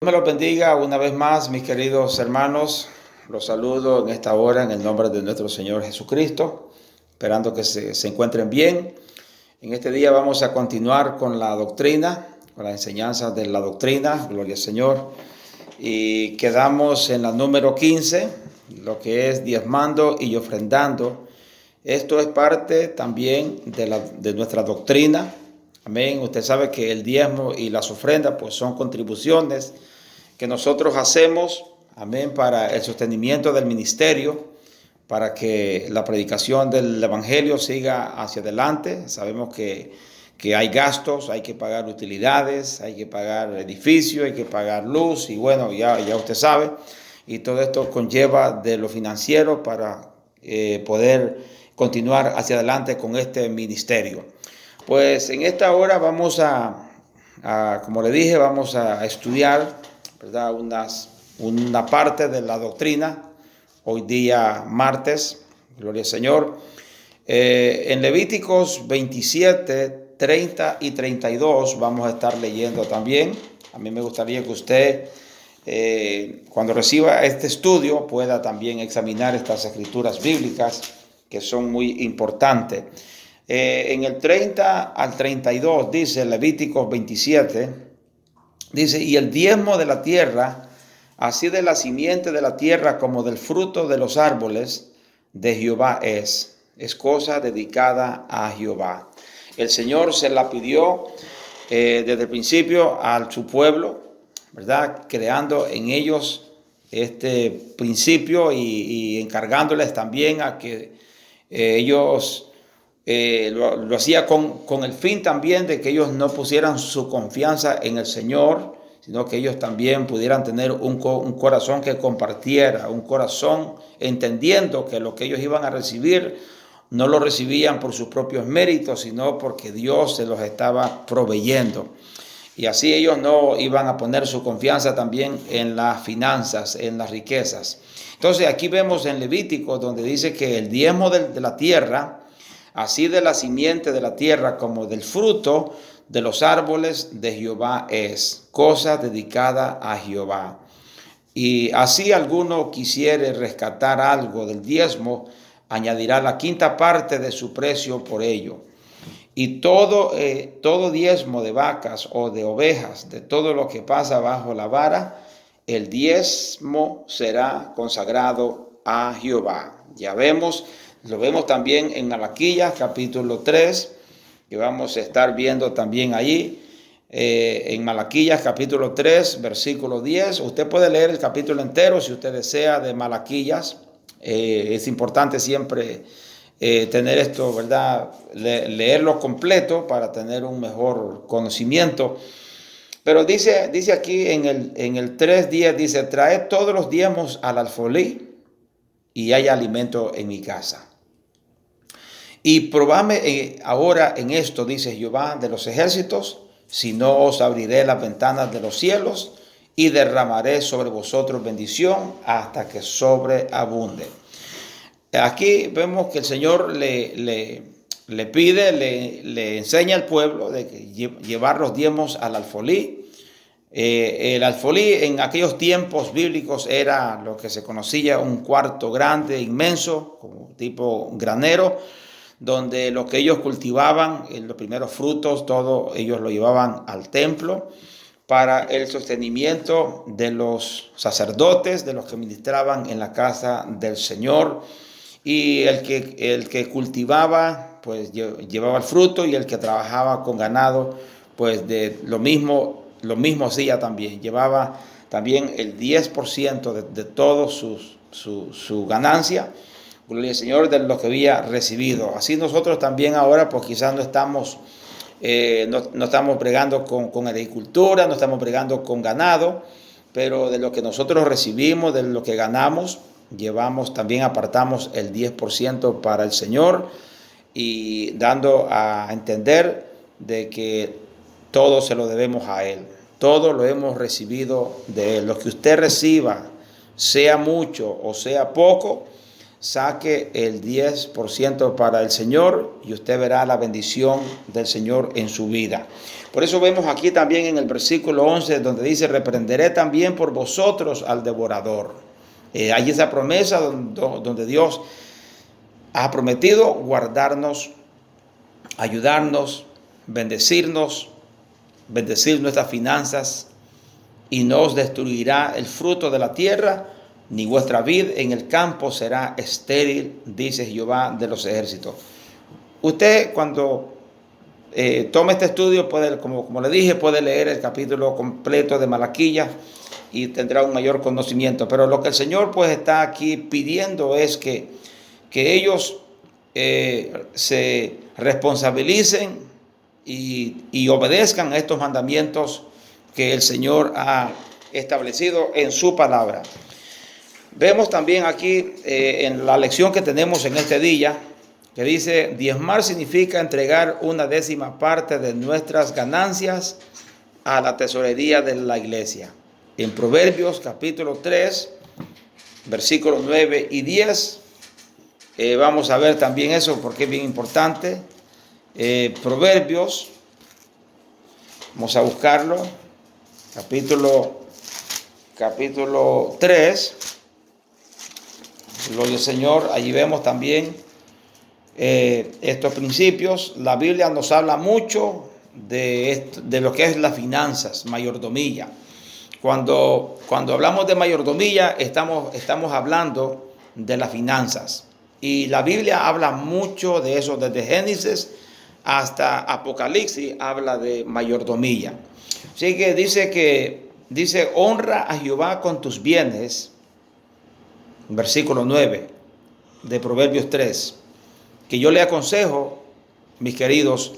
Me los bendiga una vez más, mis queridos hermanos. Los saludo en esta hora en el nombre de nuestro Señor Jesucristo, esperando que se encuentren bien. En este día vamos a continuar con la doctrina, con las enseñanzas de la doctrina, gloria al Señor. Y quedamos en la número 15, lo que es diezmando y ofrendando. Esto es parte también de nuestra doctrina. Amén. Usted sabe que el diezmo y las ofrendas pues son contribuciones que nosotros hacemos, amén, para el sostenimiento del ministerio, para que la predicación del evangelio siga hacia adelante. Sabemos que hay gastos, hay que pagar utilidades, hay que pagar edificio, hay que pagar luz y bueno, ya usted sabe. Y todo esto conlleva de lo financiero para poder continuar hacia adelante con este ministerio. Pues en esta hora vamos como le dije, vamos a estudiar, ¿verdad? Una parte de la doctrina, hoy día martes, gloria al Señor. En Levíticos 27, 30 y 32 vamos a estar leyendo también. A mí me gustaría que usted, cuando reciba este estudio, pueda también examinar estas escrituras bíblicas que son muy importantes. En el 30 al 32 dice Levíticos 27, dice, y el diezmo de la tierra, así de la simiente de la tierra como del fruto de los árboles, de Jehová es cosa dedicada a Jehová. El Señor se la pidió desde el principio a su pueblo, ¿verdad? Creando en ellos este principio y encargándoles también a que ellos lo hacía con el fin también de que ellos no pusieran su confianza en el Señor, sino que ellos también pudieran tener un corazón que compartiera, un corazón entendiendo que lo que ellos iban a recibir no lo recibían por sus propios méritos, sino porque Dios se los estaba proveyendo. Y así ellos no iban a poner su confianza también en las finanzas, en las riquezas. Entonces aquí vemos en Levítico donde dice que el diezmo de la tierra, así de la simiente de la tierra como del fruto de los árboles de Jehová es cosa dedicada a Jehová. Y así alguno quisiere rescatar algo del diezmo, añadirá la quinta parte de su precio por ello. Y todo diezmo de vacas o de ovejas, de todo lo que pasa bajo la vara, el diezmo será consagrado a Jehová. Ya vemos, lo vemos también en Malaquías capítulo 3, que vamos a estar viendo también allí. En Malaquías capítulo 3, versículo 10. Usted puede leer el capítulo entero si usted desea de Malaquías. Es importante siempre tener esto, ¿verdad? Leerlo completo para tener un mejor conocimiento. Pero dice aquí en el 3:10, dice, traed todos los diezmos al alfolí y hay alimento en mi casa. Y probadme ahora en esto, dice Jehová de los ejércitos, si no os abriré las ventanas de los cielos y derramaré sobre vosotros bendición hasta que sobreabunde. Aquí vemos que el Señor le pide, le enseña al pueblo de llevar los diezmos al alfolí. El alfolí en aquellos tiempos bíblicos era lo que se conocía un cuarto grande, inmenso, como tipo granero, donde lo que ellos cultivaban, los primeros frutos, todo ellos lo llevaban al templo para el sostenimiento de los sacerdotes, de los que ministraban en la casa del Señor. Y el que cultivaba, pues llevaba el fruto, y el que trabajaba con ganado, pues de lo mismo hacía también. Llevaba también el 10% de todo su ganancia, gloria al Señor, de lo que había recibido. Así nosotros también ahora, pues quizás no estamos bregando con agricultura, no estamos bregando con ganado, pero de lo que nosotros recibimos, de lo que ganamos, también apartamos el 10% para el Señor, y dando a entender de que todo se lo debemos a Él. Todo lo hemos recibido de Él. Lo que usted reciba, sea mucho o sea poco, saque el 10% para el Señor y usted verá la bendición del Señor en su vida. Por eso vemos aquí también en el versículo 11 donde dice: reprenderé también por vosotros al devorador. Hay esa promesa donde Dios ha prometido guardarnos, ayudarnos, bendecirnos, bendecir nuestras finanzas, y no os destruirá el fruto de la tierra, ni vuestra vid en el campo será estéril, dice Jehová de los ejércitos. Usted, cuando tome este estudio, puede, como le dije, puede leer el capítulo completo de Malaquías y tendrá un mayor conocimiento. Pero lo que el Señor pues está aquí pidiendo es que ellos se responsabilicen y obedezcan a estos mandamientos que el Señor ha establecido en su palabra. Vemos también aquí en la lección que tenemos en este día, que dice: diezmar significa entregar una décima parte de nuestras ganancias a la tesorería de la iglesia. En Proverbios capítulo 3, versículos 9 y 10, vamos a ver también eso porque es bien importante. Proverbios, vamos a buscarlo, capítulo 3, gloria al Señor. Allí vemos también estos principios. La Biblia nos habla mucho de lo que es las finanzas, mayordomía. Cuando hablamos de mayordomía, estamos hablando de las finanzas. Y la Biblia habla mucho de eso, desde Génesis hasta Apocalipsis habla de mayordomía. Así que dice: honra a Jehová con tus bienes, versículo 9 de Proverbios 3, que yo le aconsejo, mis queridos,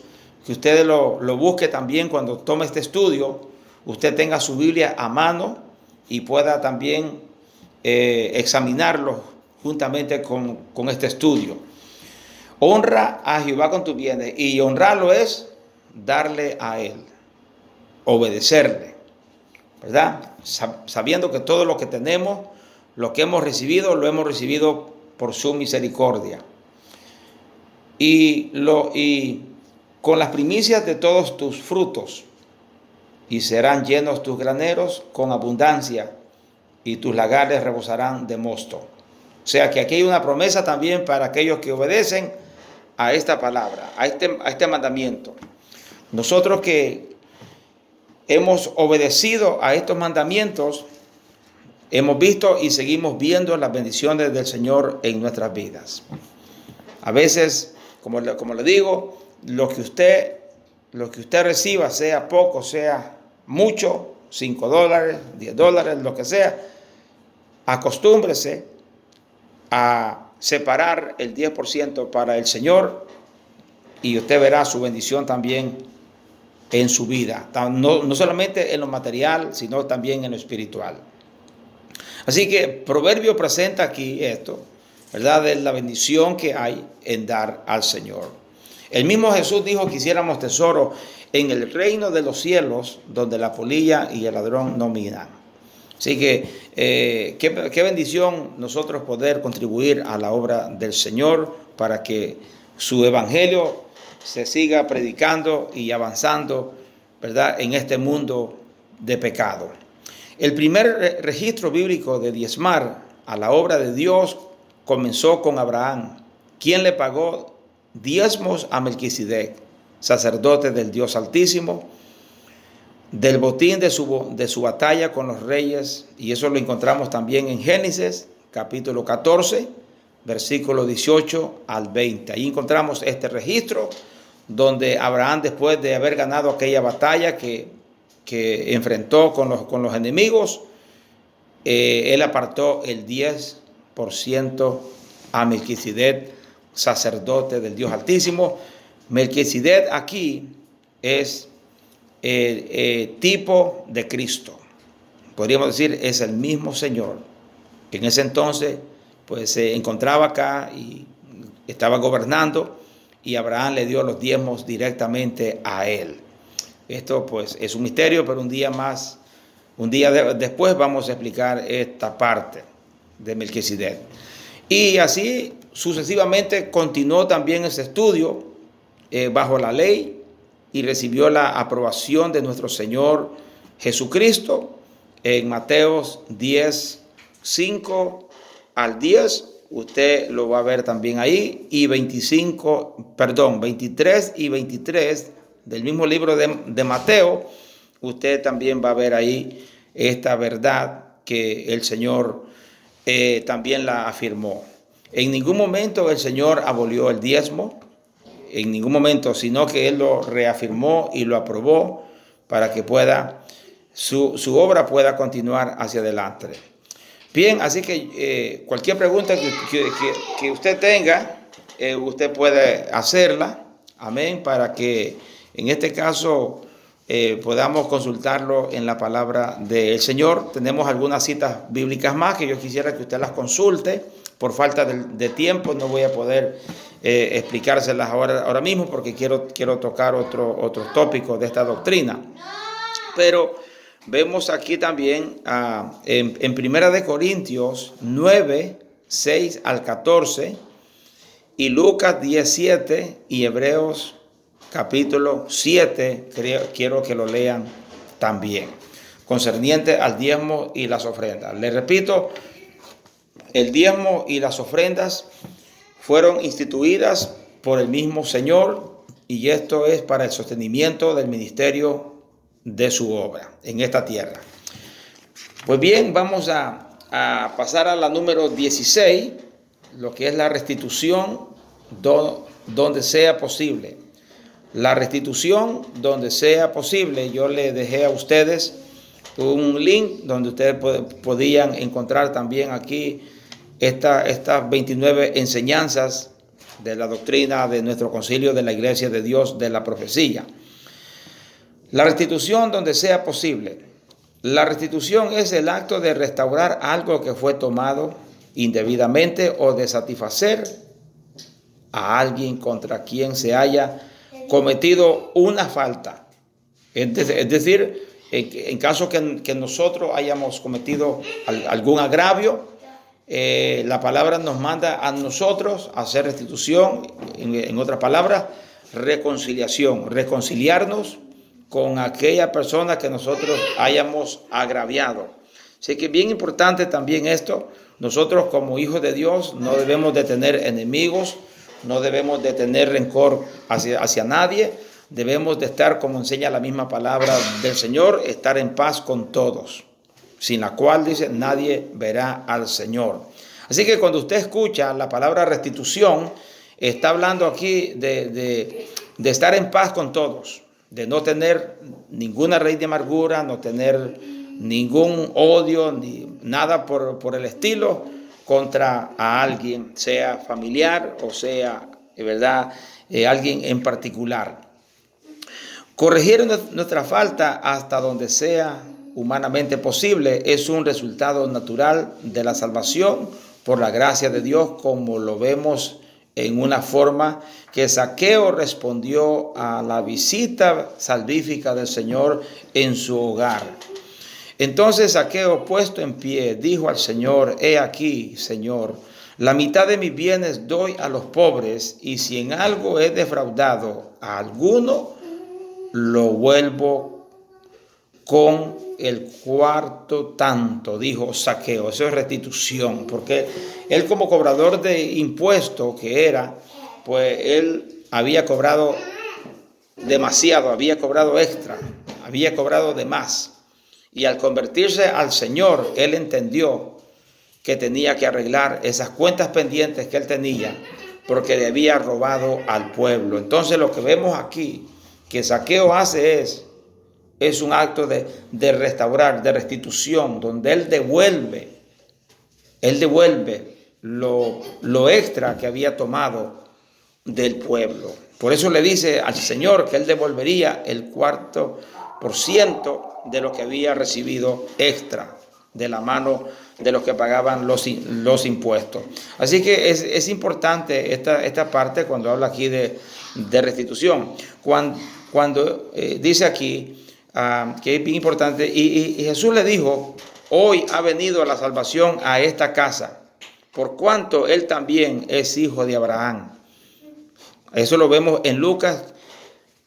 que ustedes lo busque también cuando tome este estudio. Usted tenga su Biblia a mano y pueda también examinarlo juntamente con este estudio. Honra a Jehová con tus bienes, y honrarlo es darle a Él, obedecerle, ¿verdad? Sabiendo que todo lo que tenemos, lo que hemos recibido, lo hemos recibido por su misericordia. Y con las primicias de todos tus frutos, y serán llenos tus graneros con abundancia, y tus lagares rebosarán de mosto. O sea que aquí hay una promesa también para aquellos que obedecen a esta palabra, a este mandamiento. Nosotros que hemos obedecido a estos mandamientos, hemos visto y seguimos viendo las bendiciones del Señor en nuestras vidas. A veces, como le digo, lo que usted reciba, sea poco, sea mucho, $5, $10, lo que sea, acostúmbrese a separar el 10% para el Señor, y usted verá su bendición también en su vida, no solamente en lo material, sino también en lo espiritual. Así que Proverbio presenta aquí esto, ¿verdad?, de la bendición que hay en dar al Señor. El mismo Jesús dijo que hiciéramos tesoro en el reino de los cielos, donde la polilla y el ladrón no minan. Así que qué bendición nosotros poder contribuir a la obra del Señor para que su evangelio se siga predicando y avanzando, ¿verdad?, en este mundo de pecado. El primer registro bíblico de diezmar a la obra de Dios comenzó con Abraham, quien le pagó diezmos a Melquisedec, sacerdote del Dios Altísimo, del botín de su batalla con los reyes. Y eso lo encontramos también en Génesis capítulo 14, versículo 18 al 20. Ahí encontramos este registro donde Abraham, después de haber ganado aquella batalla que enfrentó con los enemigos, él apartó el 10% a Melquisedec, sacerdote del Dios Altísimo. Melquisedec aquí es tipo de Cristo. Podríamos decir, es el mismo Señor que en ese entonces pues se encontraba acá y estaba gobernando, y Abraham le dio los diezmos directamente a él. Esto pues es un misterio, pero un día después vamos a explicar esta parte de Melquisedec. Y así sucesivamente continuó también ese estudio bajo la ley y recibió la aprobación de nuestro Señor Jesucristo en Mateos 10, 5 al 10. Usted lo va a ver también ahí. Y 23 y 23 del mismo libro de Mateo. Usted también va a ver ahí esta verdad que el Señor también la afirmó. En ningún momento el Señor abolió el diezmo, en ningún momento, sino que Él lo reafirmó y lo aprobó para que su obra pueda continuar hacia adelante. Bien, así que cualquier pregunta que usted tenga, usted puede hacerla, amén, para que en este caso podamos consultarlo en la palabra del Señor. Tenemos algunas citas bíblicas más que yo quisiera que usted las consulte. Por falta de tiempo no voy a poder explicárselas ahora mismo porque quiero tocar otros tópicos de esta doctrina. Pero vemos aquí también en Primera de Corintios 9, 6 al 14 y Lucas 17 y Hebreos capítulo 7, quiero que lo lean también, concerniente al diezmo y las ofrendas. Les repito, el diezmo y las ofrendas fueron instituidas por el mismo Señor y esto es para el sostenimiento del ministerio de su obra en esta tierra. Pues bien, vamos a pasar a la número 16, lo que es la restitución donde sea posible. La restitución donde sea posible. Yo le dejé a ustedes un link donde ustedes podían encontrar también aquí estas 29 enseñanzas de la doctrina de nuestro concilio de la Iglesia de Dios de la profecía. La restitución donde sea posible. La restitución es el acto de restaurar algo que fue tomado indebidamente o de satisfacer a alguien contra quien se haya cometido una falta. Es decir, en caso que nosotros hayamos cometido algún agravio, la palabra nos manda a nosotros a hacer restitución, en otras palabras, reconciliarnos con aquella persona que nosotros hayamos agraviado. Así que es bien importante también esto. Nosotros como hijos de Dios no debemos de tener enemigos, no debemos de tener rencor hacia nadie. Debemos de estar, como enseña la misma palabra del Señor, estar en paz con todos, sin la cual, dice, nadie verá al Señor. Así que cuando usted escucha la palabra restitución, está hablando aquí de estar en paz con todos, de no tener ninguna raíz de amargura, no tener ningún odio, ni nada por el estilo contra a alguien, sea familiar o sea, de verdad, alguien en particular. Corregir nuestra falta hasta donde sea humanamente posible es un resultado natural de la salvación por la gracia de Dios, como lo vemos en una forma que Zaqueo respondió a la visita salvífica del Señor en su hogar. Entonces Zaqueo, puesto en pie, dijo al Señor: he aquí, Señor, la mitad de mis bienes doy a los pobres, y si en algo he defraudado a alguno, lo vuelvo con el cuarto tanto. Dijo Zaqueo. Eso es restitución, porque él, como cobrador de impuestos que era, pues él había cobrado demasiado, había cobrado extra, había cobrado de más. Y al convertirse al Señor, él entendió que tenía que arreglar esas cuentas pendientes que él tenía, porque le había robado al pueblo. Entonces lo que vemos aquí que Zaqueo hace es un acto de restaurar, de restitución, donde él devuelve lo extra que había tomado del pueblo. Por eso le dice al Señor que él devolvería el 4% de lo que había recibido extra de la mano de los que pagaban los impuestos. Así que es importante esta parte cuando habla aquí de restitución. Cuando dice aquí que es bien importante, y Jesús le dijo: hoy ha venido la salvación a esta casa, por cuanto él también es hijo de Abraham. Eso lo vemos en Lucas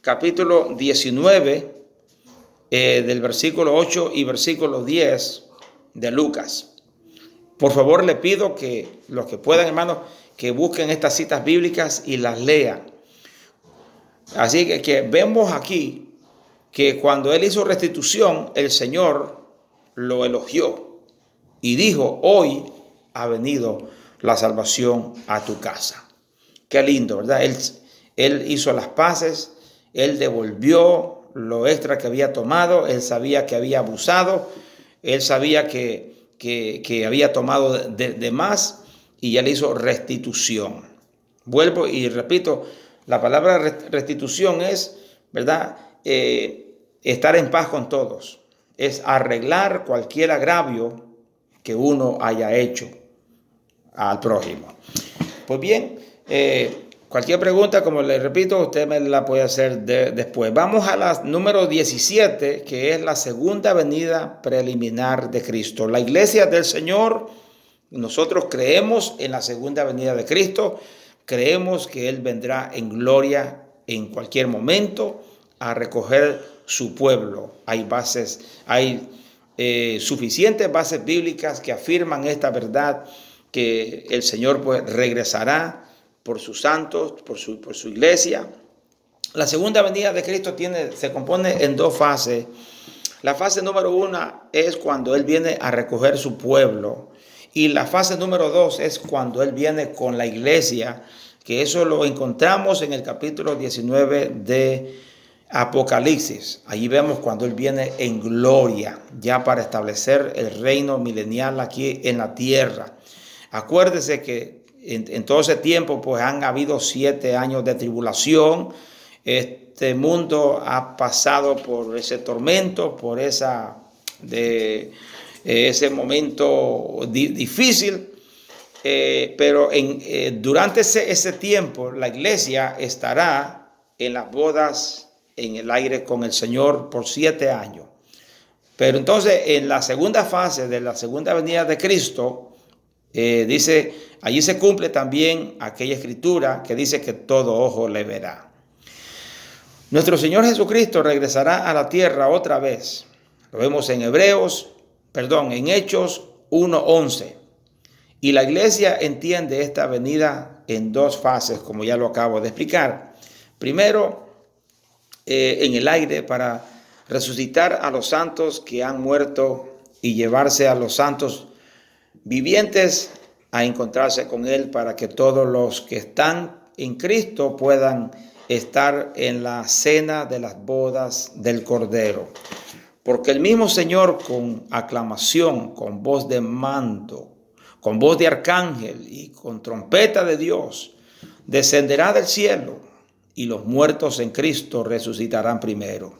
capítulo 19, del versículo 8 y versículo 10 de Lucas. Por favor, le pido que los que puedan, hermanos, que busquen estas citas bíblicas y las lean. Así que vemos aquí que cuando él hizo restitución, el Señor lo elogió y dijo: hoy ha venido la salvación a tu casa. Qué lindo, ¿verdad? Él hizo las paces, él devolvió lo extra que había tomado, él sabía que había abusado, él sabía que había tomado de más, y él hizo restitución. Vuelvo y repito, la palabra restitución es, ¿verdad? Estar en paz con todos, es arreglar cualquier agravio que uno haya hecho al prójimo. Pues bien, cualquier pregunta, como les repito, usted me la puede hacer después. Vamos a la número 17, que es la segunda venida preliminar de Cristo. La iglesia del Señor, nosotros creemos en la segunda venida de Cristo, creemos que Él vendrá en gloria en cualquier momento a recoger su pueblo. Hay suficientes bases bíblicas que afirman esta verdad, que el Señor pues regresará por sus santos, por su iglesia. La segunda venida de Cristo se compone en dos fases. La fase número 1 es cuando Él viene a recoger su pueblo, y la fase número 2 es cuando Él viene con la iglesia, que eso lo encontramos en el capítulo 19 de Apocalipsis. Allí vemos cuando Él viene en gloria, ya para establecer el reino milenial aquí en la tierra. Acuérdese que en todo ese tiempo pues han habido 7 años de tribulación. Este mundo ha pasado por ese tormento, por ese momento difícil, pero durante ese tiempo la iglesia estará en las bodas en el aire con el Señor por 7 años. Pero entonces en la segunda fase de la segunda venida de Cristo, dice, allí se cumple también aquella escritura que dice que todo ojo le verá. Nuestro Señor Jesucristo regresará a la tierra otra vez. Lo vemos en en Hechos 1:11. Y la iglesia entiende esta venida en dos fases, como ya lo acabo de explicar. Primero, en el aire, para resucitar a los santos que han muerto y llevarse a los santos vivientes a encontrarse con Él, para que todos los que están en Cristo puedan estar en la cena de las bodas del Cordero. Porque el mismo Señor, con aclamación, con voz de mando, con voz de arcángel y con trompeta de Dios, descenderá del cielo, y los muertos en Cristo resucitarán primero.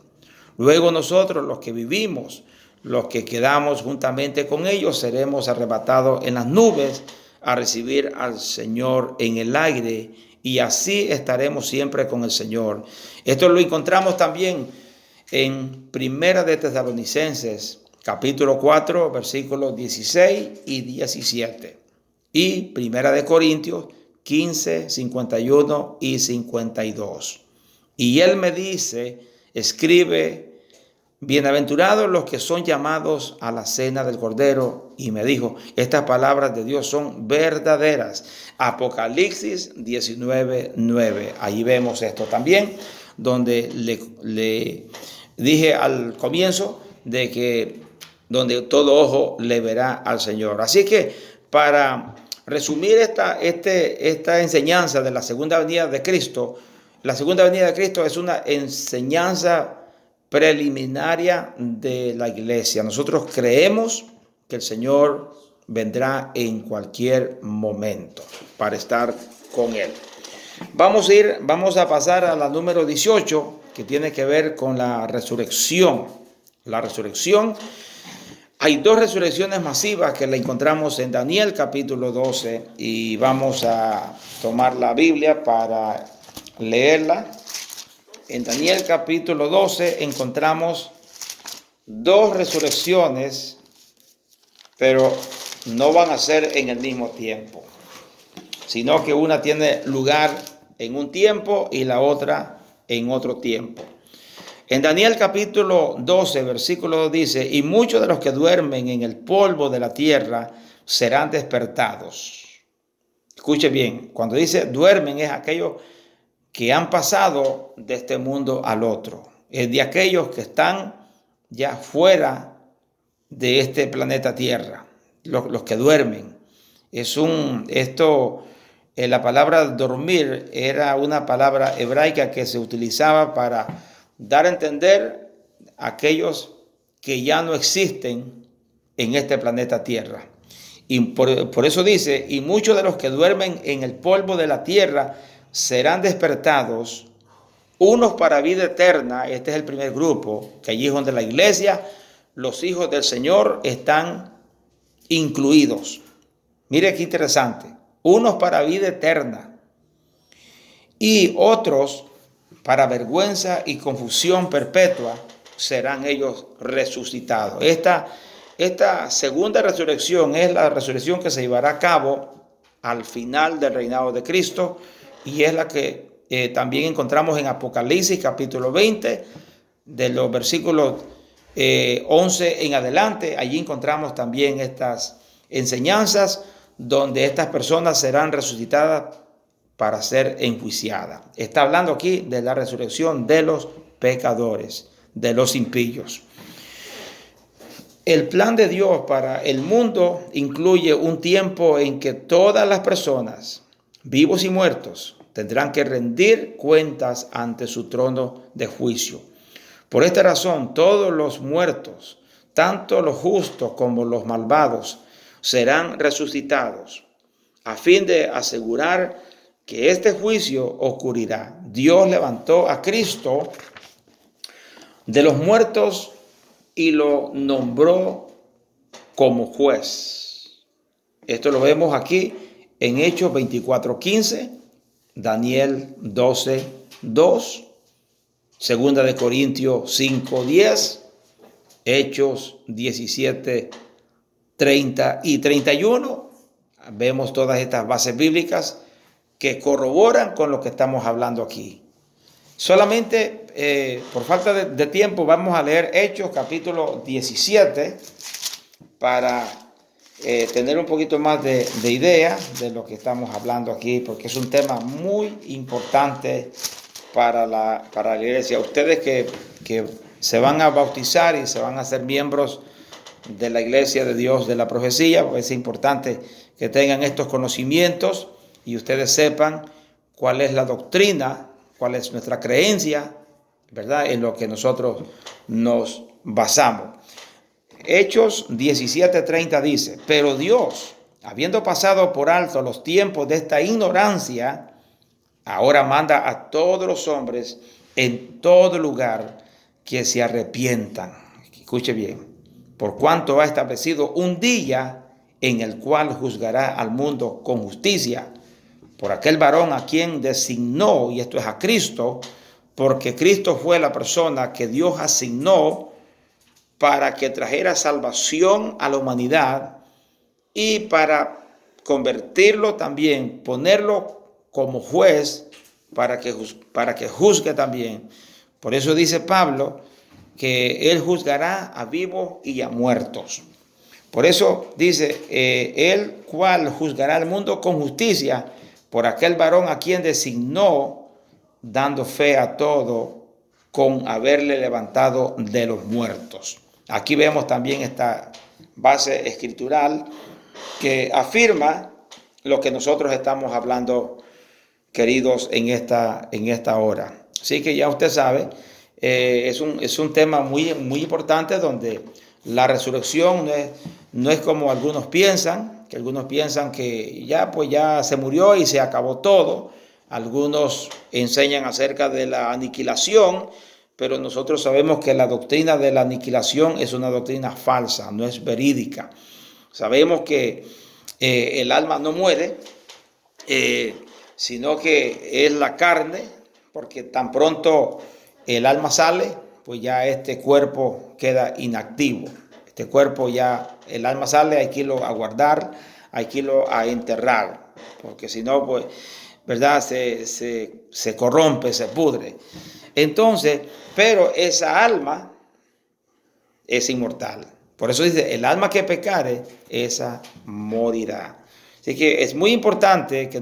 Luego nosotros, los que vivimos, los que quedamos juntamente con ellos, seremos arrebatados en las nubes a recibir al Señor en el aire, y así estaremos siempre con el Señor. Esto lo encontramos también en Primera de Tesalonicenses, capítulo 4, versículos 16 y 17. Y Primera de Corintios 15, 51 y 52. Y él me dice, escribe: bienaventurados los que son llamados a la cena del Cordero. Y me dijo, estas palabras de Dios son verdaderas. Apocalipsis 19, 9. Ahí vemos esto también, donde le dije al comienzo de que donde todo ojo le verá al Señor. Así que para resumir esta enseñanza de la segunda venida de Cristo, la segunda venida de Cristo es una enseñanza preliminaria de la iglesia. Nosotros creemos que el Señor vendrá en cualquier momento para estar con Él. Vamos a pasar a la número 18, que tiene que ver con la resurrección. La resurrección, hay dos resurrecciones masivas que la encontramos en Daniel capítulo 12, y vamos a tomar la Biblia para leerla. En Daniel capítulo 12 encontramos dos resurrecciones, pero no van a ser en el mismo tiempo, sino que una tiene lugar en un tiempo y la otra en otro tiempo. En Daniel capítulo 12, versículo 2 dice: y muchos de los que duermen en el polvo de la tierra serán despertados. Escuche bien, cuando dice duermen es aquellos que han pasado de este mundo al otro. Es de aquellos que están ya fuera de este planeta Tierra, los que duermen. La palabra dormir era una palabra hebraica que se utilizaba para dar a entender a aquellos que ya no existen en este planeta Tierra. Y por eso dice: y muchos de los que duermen en el polvo de la tierra serán despertados, unos para vida eterna. Este es el primer grupo, que allí es donde la iglesia, los hijos del Señor, están incluidos. Mire qué interesante. Unos para vida eterna y otros para vergüenza y confusión perpetua serán ellos resucitados. Esta segunda resurrección es la resurrección que se llevará a cabo al final del reinado de Cristo, y es la que también encontramos en Apocalipsis capítulo 20, de los versículos 11 en adelante. Allí encontramos también estas enseñanzas donde estas personas serán resucitadas para ser enjuiciadas. Está hablando aquí de la resurrección de los pecadores, de los impíos. El plan de Dios para el mundo incluye un tiempo en que todas las personas, vivos y muertos, tendrán que rendir cuentas ante su trono de juicio. Por esta razón, todos los muertos, tanto los justos como los malvados, serán resucitados, a fin de asegurar que este juicio ocurrirá. Dios levantó a Cristo de los muertos y lo nombró como juez. Esto lo vemos aquí en Hechos 24:15, Daniel 12:2, Segunda de Corintios 5:10, Hechos 17:30 y 31. Vemos todas estas bases bíblicas que corroboran con lo que estamos hablando aquí. Solamente por falta de tiempo vamos a leer Hechos capítulo 17 para tener un poquito más de idea de lo que estamos hablando aquí, porque es un tema muy importante para la iglesia. Ustedes que se van a bautizar y se van a ser miembros de la iglesia de Dios de la profecía, pues es importante que tengan estos conocimientos y ustedes sepan cuál es la doctrina, cuál es nuestra creencia, ¿verdad?, en lo que nosotros nos basamos. Hechos 17:30 dice: pero Dios, habiendo pasado por alto los tiempos de esta ignorancia, ahora manda a todos los hombres en todo lugar que se arrepientan. Escuche bien: por cuanto ha establecido un día en el cual juzgará al mundo con justicia, por aquel varón a quien designó, y esto es a Cristo, porque Cristo fue la persona que Dios asignó para que trajera salvación a la humanidad y para convertirlo también, ponerlo como juez para que juzgue también. Por eso dice Pablo que él juzgará a vivos y a muertos. Por eso dice, el cual juzgará al mundo con justicia, por aquel varón a quien designó, dando fe a todo con haberle levantado de los muertos. Aquí vemos también esta base escritural que afirma lo que nosotros estamos hablando, queridos, en esta hora. Así que ya usted sabe, es un tema muy importante, donde la resurrección no es como algunos piensan, que algunos piensan que ya se murió y se acabó todo. Algunos enseñan acerca de la aniquilación, pero nosotros sabemos que la doctrina de la aniquilación es una doctrina falsa, no es verídica. Sabemos que el alma no muere, sino que es la carne, porque tan pronto el alma sale, pues ya este cuerpo queda inactivo. Este cuerpo ya, el alma sale, hay que irlo a guardar, hay que irlo a enterrar, porque si no, pues, ¿verdad? Se corrompe, se pudre. Entonces, pero esa alma es inmortal. Por eso dice, el alma que pecare, esa morirá. Así que es muy importante que